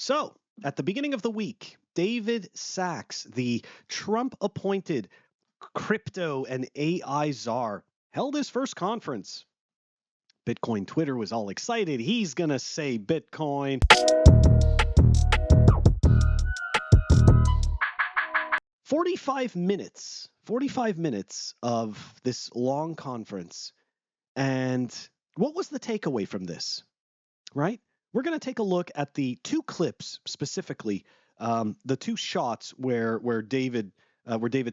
So, at the beginning of the week, David Sachs, the Trump-appointed crypto and AI czar, held his first conference. Bitcoin Twitter was all excited. He's going to say Bitcoin. 45 minutes of this long conference. And what was the takeaway from this, right? We're going to take a look at the two clips specifically, the two shots where David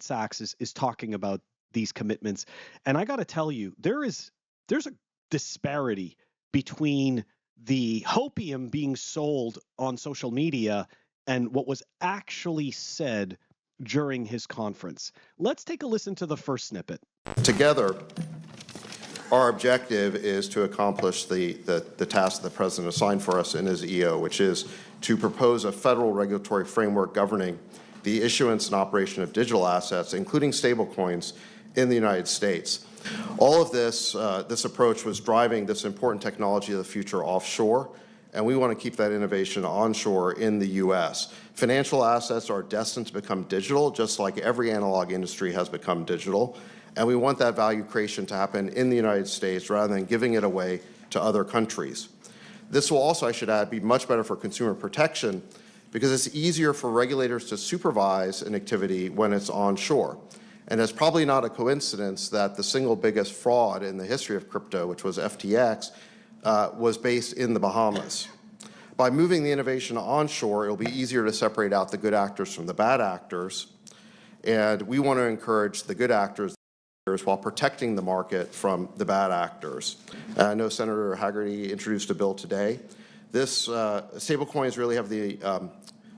Sachs is talking about these commitments. And I got to tell you, there's a disparity between the hopium being sold on social media and what was actually said during his conference. Let's take a listen to the first snippet. Together, our objective is to accomplish the task the President assigned for us in his EO, which is to propose a federal regulatory framework governing the issuance and operation of digital assets, including stablecoins, in the United States. All of this approach was driving this important technology of the future offshore, and we want to keep that innovation onshore in the U.S. Financial assets are destined to become digital, just like every analog industry has become digital. And we want that value creation to happen in the United States rather than giving it away to other countries. This will also, I should add, be much better for consumer protection because it's easier for regulators to supervise an activity when it's onshore. And it's probably not a coincidence that the single biggest fraud in the history of crypto, which was FTX, was based in the Bahamas. By moving the innovation onshore, it'll be easier to separate out the good actors from the bad actors. And we want to encourage the good actors while protecting the market from the bad actors. I know Senator Hagerty introduced a bill today. This stablecoins really have the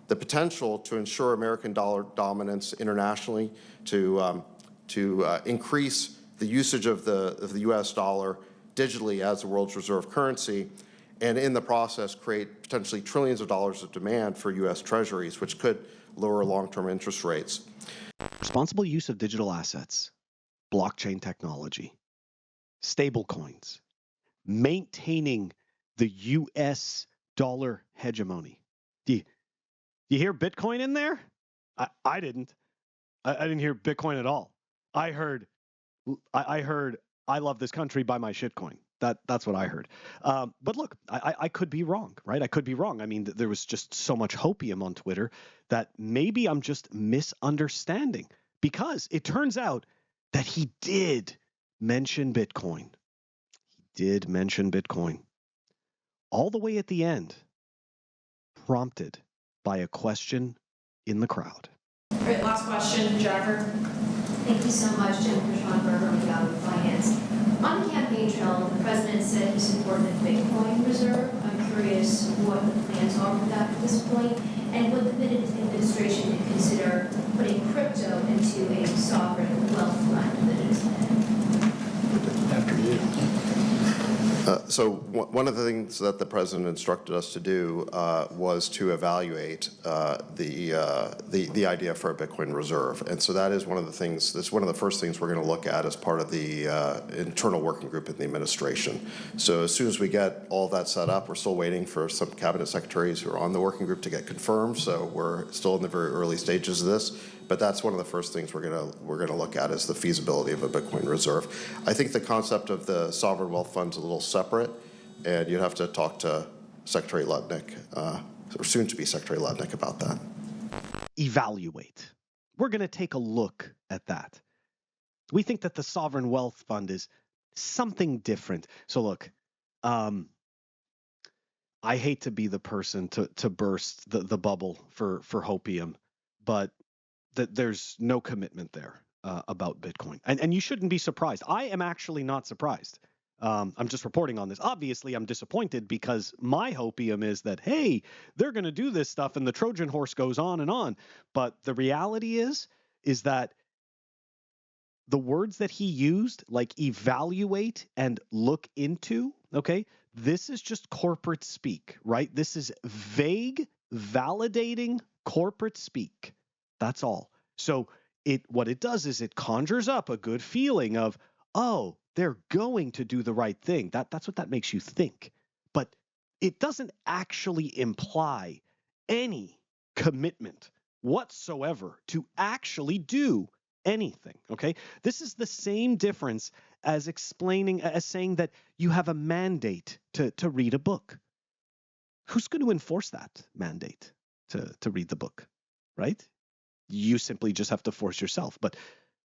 potential to ensure American dollar dominance internationally, to increase the usage of the U.S. dollar digitally as the world's reserve currency, and in the process create potentially trillions of dollars of demand for U.S. treasuries, which could lower long-term interest rates. Responsible use of digital assets, blockchain technology, stablecoins, maintaining the U.S. dollar hegemony. Do you hear Bitcoin in there? I didn't. I didn't hear Bitcoin at all. I heard I love this country, buy my shitcoin. That's what I heard. But look, I could be wrong, right? I could be wrong. I mean, there was just so much hopium on Twitter that maybe I'm just misunderstanding, because it turns out that he did mention Bitcoin. He did mention Bitcoin. All the way at the end, prompted by a question in the crowd. All right, last question, Jennifer. Thank you so much, Jennifer Schonberger with Yahoo Finance. On the campaign trail, the president said he supported the Bitcoin reserve. I'm curious what the plans are for that at this point, and would the Biden administration consider putting crypto into a sovereign wealth fund that is After you. So one of the things that the president instructed us to do was to evaluate the idea for a Bitcoin reserve, and so that is one of the things. That's one of the first things we're going to look at as part of the internal working group in the administration. So as soon as we get all that set up, we're still waiting for some cabinet secretaries who are on the working group to get confirmed. So we're still in the very early stages of this. But that's one of the first things we're gonna look at is the feasibility of a Bitcoin reserve. I think the concept of the sovereign wealth fund is a little separate, and you'd have to talk to Secretary Lutnick, or soon to be Secretary Lutnick, about that. Evaluate. We're going to take a look at that. We think that the sovereign wealth fund is something different. So look, I hate to be the person to burst the bubble for hopium, but that there's no commitment there about Bitcoin. And you shouldn't be surprised. I am actually not surprised. I'm just reporting on this. Obviously, I'm disappointed because my hopium is that, hey, they're going to do this stuff and the Trojan horse goes on and on. But the reality is that the words that he used, like evaluate and look into, okay, this is just corporate speak, right? This is vague, validating corporate speak. That's all. So what it does is it conjures up a good feeling of, oh, they're going to do the right thing. That's what that makes you think. But it doesn't actually imply any commitment whatsoever to actually do anything. Okay, this is the same difference as saying that you have a mandate to read a book. Who's going to enforce that mandate to read the book, right? You simply just have to force yourself. But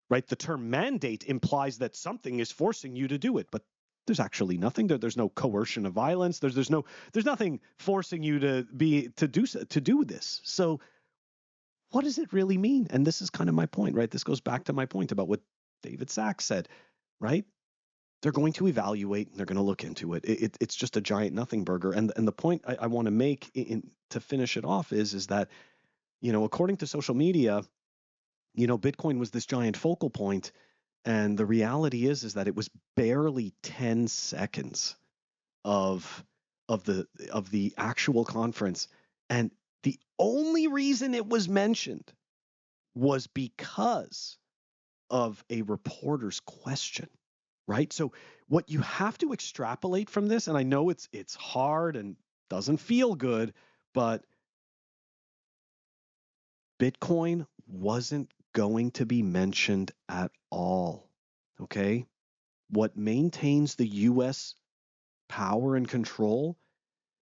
right, the term mandate implies that something is forcing you to do it, but there's actually nothing. There's no coercion of violence. There's nothing forcing you to do this. So what does it really mean? And this is kind of my point, right? This goes back to my point about what David Sachs said, right? They're going to evaluate and they're going to look into it. It's just a giant nothing burger. And the point I want to make to finish it off is that, according to social media, Bitcoin was this giant focal point. And the reality is that it was barely 10 seconds of the actual conference. And the only reason it was mentioned was because of a reporter's question, right? So what you have to extrapolate from this, and I know it's hard and doesn't feel good, but Bitcoin wasn't going to be mentioned at all, okay? What maintains the U.S. power and control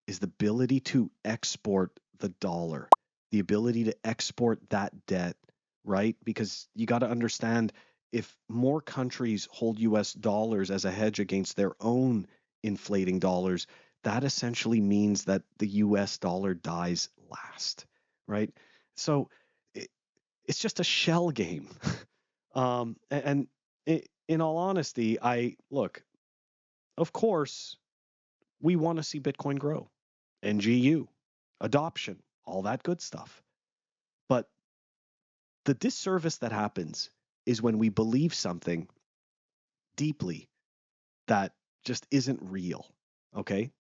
is the ability to export the dollar, the ability to export that debt, right? Because you got to understand, if more countries hold U.S. dollars as a hedge against their own inflating dollars, that essentially means that the U.S. dollar dies last, right? So it's just a shell game. In all honesty, of course, we want to see Bitcoin grow, NGU, adoption, all that good stuff. But the disservice that happens is when we believe something deeply that just isn't real, okay?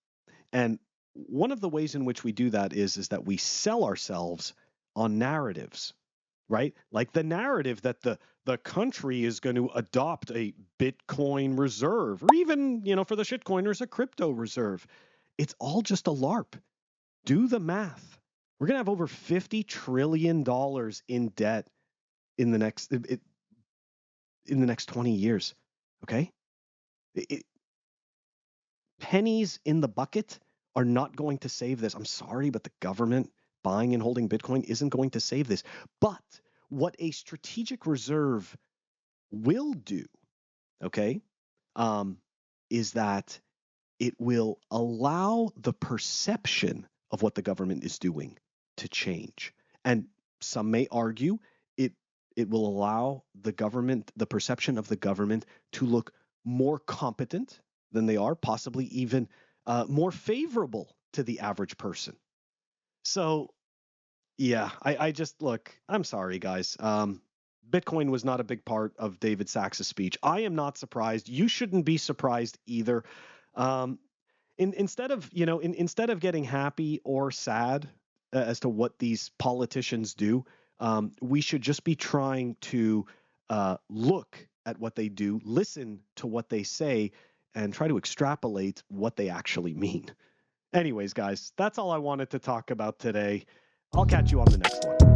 And one of the ways in which we do that is that we sell ourselves on narratives, right? Like the narrative that the country is going to adopt a Bitcoin reserve, or even, for the shitcoiners, a crypto reserve. It's all just a LARP. Do the math. We're going to have over $50 trillion in debt in the next 20 years, okay? Pennies in the bucket are not going to save this. I'm sorry, but the government buying and holding Bitcoin isn't going to save this. But what a strategic reserve will do, okay, is that it will allow the perception of what the government is doing to change. And some may argue it will allow the perception of the government to look more competent than they are, possibly even more favorable to the average person. So, yeah, I'm sorry, guys. Bitcoin was not a big part of David Sachs' speech. I am not surprised. You shouldn't be surprised either. Instead of getting happy or sad as to what these politicians do, we should just be trying to look at what they do, listen to what they say, and try to extrapolate what they actually mean. Anyways, guys, that's all I wanted to talk about today. I'll catch you on the next one.